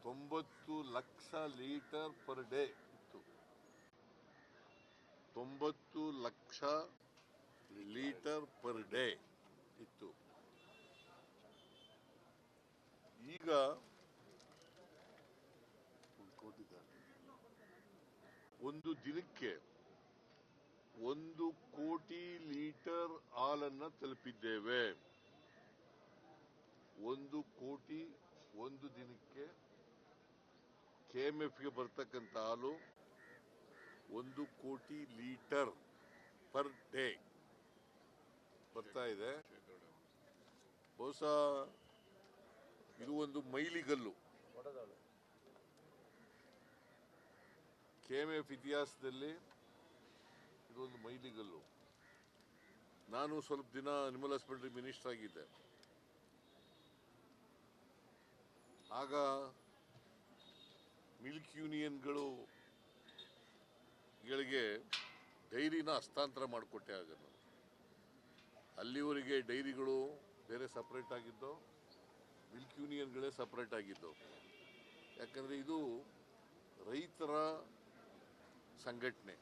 90 lakh litre per day ಇತ್ತು. 90 lakh litre per day ಇತ್ತು. ಈಗ 1 ದಿನಕ್ಕೆ 1 ಕೋಟಿ ಲೀಟರ್ ಹಾಲನ್ನು ತಲುಪಿದ್ದೇವೆ. 1 ಕೋಟಿ ಒಂದು ದಿನಕ್ಕೆ ಕೆಎಂಎಫ್ಗೆ ಬರ್ತಕ್ಕಂಥ ಹಾಲು 1 ಕೋಟಿ ಲೀಟರ್ ಪರ್ ಡೇ ಬರ್ತಾ ಇದೆ. ಬಹುಶಃ ಇದು ಒಂದು ಮೈಲಿಗಲ್ಲು ಕೆಎಂಎಫ್ ಇತಿಹಾಸದಲ್ಲಿ. ಇದೊಂದು ಮೈಲಿಗಲ್ಲು. ನಾನು ಸ್ವಲ್ಪ ದಿನ ಅನಿಮಲ್ ಹಸ್ಬೆಂಡ್ರಿ ಮಿನಿಸ್ಟರ್ ಆಗಿದ್ದೆ. ಆಗ ಮಿಲ್ಕ್ ಯೂನಿಯನ್ಗಳಿಗೆ ಡೈರಿನ ಹಸ್ತಾಂತರ ಮಾಡಿಕೊಟ್ಟೆ. ಆಗ ನಾನು ಅಲ್ಲಿವರೆಗೆ ಡೈರಿಗಳು ಬೇರೆ ಸಪ್ರೇಟ್ ಆಗಿದ್ದು, ಮಿಲ್ಕ್ ಯೂನಿಯನ್ಗಳೇ ಸಪ್ರೇಟ್ ಆಗಿದ್ದು. ಯಾಕಂದರೆ ಇದು ರೈತರ ಸಂಘಟನೆ.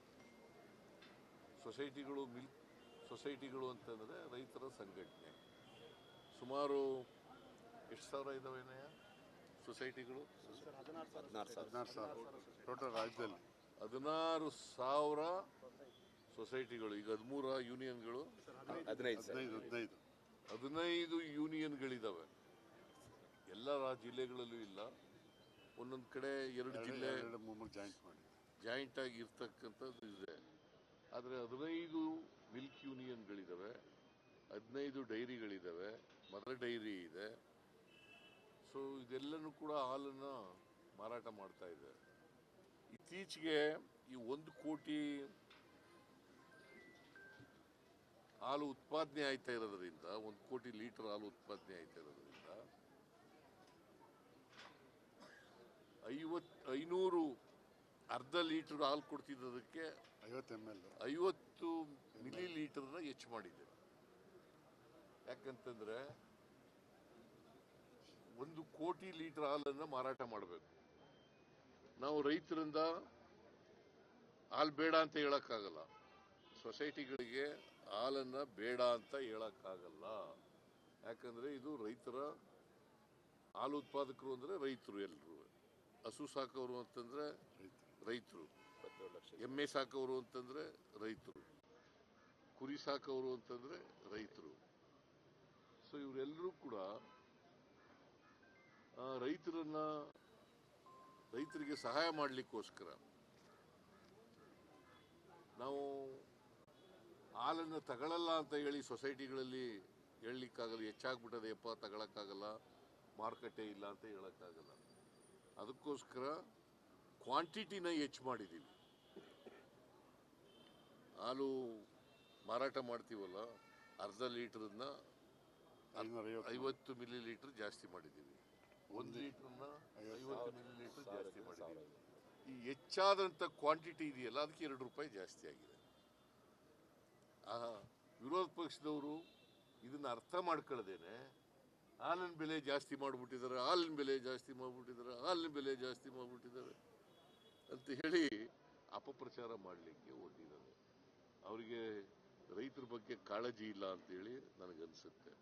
ಸೊಸೈಟಿಗಳು ಅಂತಂದರೆ ರೈತರ ಸಂಘಟನೆ. ಸುಮಾರು ಎಷ್ಟು ಸಾವಿರ ಇದಾವೇನಯ್ಯ ಸೊಸೈಟಿಗಳು? 16,000 ರಾಜ್ಯದಲ್ಲಿ 16,000 ಸೊಸೈಟಿಗಳು. ಈಗ 13 ಯೂನಿಯನ್ಗಳು, 15 ಯೂನಿಯನ್ಗಳಿದ್ದಾವೆ. ಎಲ್ಲ ಜಿಲ್ಲೆಗಳಲ್ಲೂ ಇಲ್ಲ, ಒಂದೊಂದು ಕಡೆ 2 ಜಿಲ್ಲೆ ಜಾಯಿಂಟ್ ಆಗಿ ಇರ್ತಕ್ಕಂಥದ್ದು ಇದೆ. ಆದರೆ 15 ಮಿಲ್ಕ್ ಯೂನಿಯನ್ಗಳಿದ್ದಾವೆ, 15 ಡೈರಿಗಳಿದ್ದಾವೆ, ಮದರ್ ಡೈರಿ ಇದೆ. ಸೊ ಇದೆಲ್ಲನೂ ಕೂಡ ಹಾಲನ್ನು ಮಾರಾಟ ಮಾಡ್ತಾ ಇದೆ. ಇತ್ತೀಚೆಗೆ ಈ 1 ಕೋಟಿ ಹಾಲು ಉತ್ಪಾದನೆ ಆಯ್ತಾ ಇರೋದ್ರಿಂದ, 1 ಕೋಟಿ ಲೀಟರ್ ಹಾಲು ಉತ್ಪಾದನೆ ಆಯ್ತಾ ಇರೋದ್ರಿಂದ 500 ಅರ್ಧ ಲೀಟರ್ ಹಾಲು ಕೊಡ್ತಿದ್ದದಕ್ಕೆ 50 ಮಿಲಿ ಲೀಟರ್ನ ಹೆಚ್ಚು ಮಾಡಿದೆ. ಯಾಕಂತಂದ್ರೆ 1 ಕೋಟಿ ಲೀಟರ್ ಹಾಲನ್ನು ಮಾರಾಟ ಮಾಡಬೇಕು. ನಾವು ರೈತರಿಂದ ಹಾಲು ಬೇಡ ಅಂತ ಹೇಳಕ್ಕಾಗಲ್ಲ, ಸೊಸೈಟಿಗಳಿಗೆ ಹಾಲನ್ನು ಬೇಡ ಅಂತ ಹೇಳಕ್ಕಾಗಲ್ಲ. ಯಾಕಂದ್ರೆ ಇದು ರೈತರ ಹಾಲು ಉತ್ಪಾದಕರು ಅಂದರೆ ರೈತರು. ಎಲ್ಲರೂ ಹಸು ಸಾಕೋರು ಅಂತಂದ್ರೆ ರೈತರು, ಎಮ್ಮೆ ಸಾಕೋರು ಅಂತಂದ್ರೆ ರೈತರು, ಕುರಿ ಸಾಕೋರು ಅಂತಂದ್ರೆ ರೈತರು. ಸೊ ಇವರೆಲ್ಲರೂ ಕೂಡ ರೈತರಿಗೆ ಸಹಾಯ ಮಾಡಲಿಕ್ಕೋಸ್ಕರ ನಾವು ಹಾಲನ್ನು ತಗೊಳ್ಳಲ್ಲ ಅಂತ ಹೇಳಿ ಸೊಸೈಟಿಗಳಲ್ಲಿ ಹೇಳಲಿಕ್ಕಾಗಲ್ಲ. ಹೆಚ್ಚಾಗ್ಬಿಟ್ಟದೆಯಪ್ಪ, ತಗೊಳಕ್ಕಾಗಲ್ಲ, ಮಾರುಕಟ್ಟೆ ಇಲ್ಲ ಅಂತ ಹೇಳಕ್ಕಾಗಲ್ಲ. ಅದಕ್ಕೋಸ್ಕರ ಕ್ವಾಂಟಿಟಿನ ಹೆಚ್ಚು ಮಾಡಿದ್ದೀವಿ. ಹಾಲು ಮಾರಾಟ ಮಾಡ್ತೀವಲ್ಲ, ಅರ್ಧ ಲೀಟರ್ನ 50 ಮಿಲಿ ಲೀಟರ್ ಜಾಸ್ತಿ ಮಾಡಿದ್ದೀವಿ. 1 ಲೀಟರ್ನ 50 ಮಿಲಿ ಲೀಟರ್ ಜಾಸ್ತಿ ಮಾಡಿದ್ದೀವಿ. ಈ ಹೆಚ್ಚಾದಂಥ ಕ್ವಾಂಟಿಟಿ ಇದೆಯಲ್ಲ, ಅದಕ್ಕೆ 2 ರೂಪಾಯಿ ಜಾಸ್ತಿ ಆಗಿದೆ. ವಿರೋಧ ಪಕ್ಷದವರು ಇದನ್ನ ಅರ್ಥ ಮಾಡ್ಕೊಳ್ಳದೇನೆ ಹಾಲಿನ ಬೆಲೆ ಜಾಸ್ತಿ ಮಾಡಿಬಿಟ್ಟಿದ್ದಾರೆ ಅಂತ ಹೇಳಿ ಅಪಪ್ರಚಾರ ಮಾಡಲಿಕ್ಕೆ ಹೊರಟಿದ್ದಾರೆ. ಅವರಿಗೆ ರೈತರ ಬಗ್ಗೆ ಕಾಳಜಿ ಇಲ್ಲ ಅಂತೇಳಿ ನನಗನ್ಸುತ್ತೆ.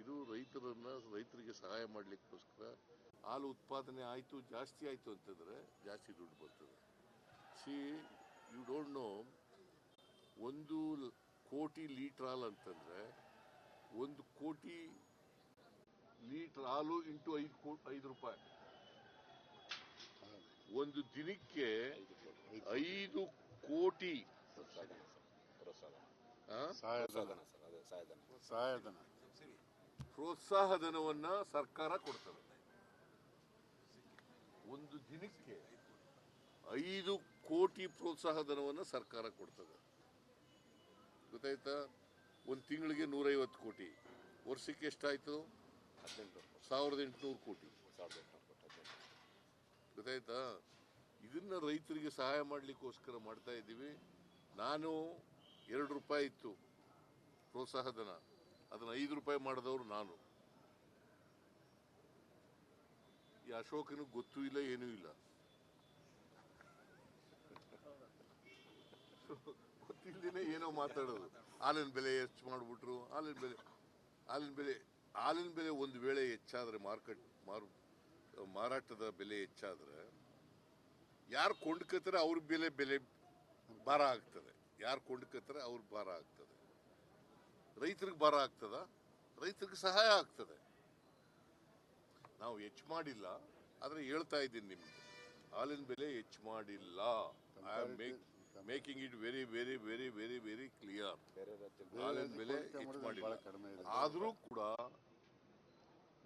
ಇದು ರೈತರಿಗೆ ಸಹಾಯ ಮಾಡಲಿಕ್ಕೋಸ್ಕರ ಹಾಲು ಉತ್ಪಾದನೆ ಆಯಿತು, ಜಾಸ್ತಿ ಆಯಿತು ಅಂತಂದರೆ ಜಾಸ್ತಿ ದುಡ್ಡು ಬರ್ತದೆ. ಯು ಡೋಂಟ್ ನೋ, 1 ಕೋಟಿ ಲೀಟರ್ ಹಾಲು ಅಂತಂದರೆ 1 ಕೋಟಿ ಲೀಟರ್ ಹಾಲು ಇಂಟು 5 ರೂಪಾಯಿ. ಒಂದು ದಿನಕ್ಕೆ 5 ಕೋಟಿ ಪ್ರೋತ್ಸಾಹಧನವನ್ನ ಸರ್ಕಾರ ಕೊಡ್ತದೆ. ಒಂದು ದಿನಕ್ಕೆ 5 ಕೋಟಿ ಪ್ರೋತ್ಸಾಹಧನವನ್ನು ಸರ್ಕಾರ ಕೊಡ್ತದೆ. ಗೊತ್ತಾಯ್ತಾ? ಒಂದು ತಿಂಗಳಿಗೆ 150 ಕೋಟಿ, ವರ್ಷಕ್ಕೆ ಎಷ್ಟಾಯ್ತು? 1800 ಕೋಟಿ. ಗೊತ್ತಾಯ್ತಾ? ಇದನ್ನ ರೈತರಿಗೆ ಸಹಾಯ ಮಾಡಲಿಕ್ಕೋಸ್ಕರ ಮಾಡ್ತಾ ಇದ್ದೀವಿ. ನಾನು 2 ರೂಪಾಯಿ ಇತ್ತು ಪ್ರೋತ್ಸಾಹಧನ, ಅದನ್ನು 5 ರೂಪಾಯಿ ಮಾಡಿದವರು ನಾನು. ಈ ಅಶೋಕನಿಗೆ ಗೊತ್ತೂ ಇಲ್ಲ ಏನೂ ಇಲ್ಲ. ಗೊತ್ತಿಲ್ಲದೇನೆ ಏನೋ ಮಾತಾಡೋದು. ಹಾಲಿನ ಬೆಲೆ ಹೆಚ್ಚು ಮಾಡಿಬಿಟ್ರು. ಹಾಲಿನ ಬೆಲೆ ಒಂದು ವೇಳೆ ಹೆಚ್ಚಾದ್ರೆ ಮಾರಾಟದ ಬೆಲೆ ಹೆಚ್ಚಾದ್ರೆ ಯಾರು ಕೊಂಡ್ಕೋತಾರೆ ಅವ್ರ ಬೆಲೆ ಭಾರ ಆಗ್ತದೆ. ಯಾರು ಕೊಂಡ್ಕೋತಾರೆ ಅವ್ರ ಭಾರ ಆಗ್ತದೆ. ರೈತರಿಗೆ ಭಾರ ಆಗ್ತದ? ರೈತರಿಗೆ ಸಹಾಯ ಆಗ್ತದೆ. ನಾವು ಹೆಚ್ಚು ಮಾಡಿಲ್ಲ, ಆದ್ರೆ ಹೇಳ್ತಾ ಇದ್ದೀನಿ ನಿಮ್ಗೆ, ಹಾಲಿನ ಬೆಲೆ ಹೆಚ್ಚು ಮಾಡಿಲ್ಲ. I am making it very very very very very clear. ಹಾಲಿನ ಬೆಲೆ ಹೆಚ್ಚು ಮಾಡಿಲ್ಲ. ಆದರೂ ಕೂಡ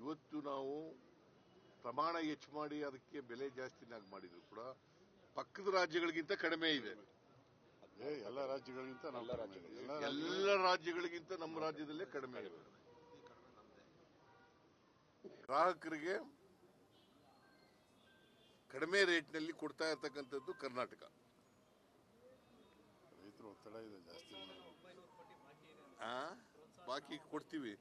ಇವತ್ತು ನಾವು ಪ್ರಮಾಣ ಹೆಚ್ಚು ಮಾಡಿ ಅದಕ್ಕೆ ಬೆಲೆ ಜಾಸ್ತಿನಾಗಿ ಮಾಡಿದ್ರು ಕೂಡ ಪಕ್ಕದ ರಾಜ್ಯಗಳಿಗಿಂತ ಕಡಿಮೆ ಇದೆ. ಎಲ್ಲ ರಾಜ್ಯಗಳಿಗಿಂತ ಎಲ್ಲ ರಾಜ್ಯಗಳಿಗಿಂತ ನಮ್ಮ ರಾಜ್ಯದಲ್ಲೇ ಕಡಿಮೆ ಇದೆ. ಗ್ರಾಹಕರಿಗೆ ಕಡಿಮೆ ರೇಟ್ನಲ್ಲಿ ಕೊಡ್ತಾ ಇರ್ತಕ್ಕಂಥದ್ದು ಕರ್ನಾಟಕ. ರೈತರು ಒತ್ತಡ ಇದೆ ಜಾಸ್ತಿ. ಬಾಕಿ ಕೊಡ್ತೀವಿ.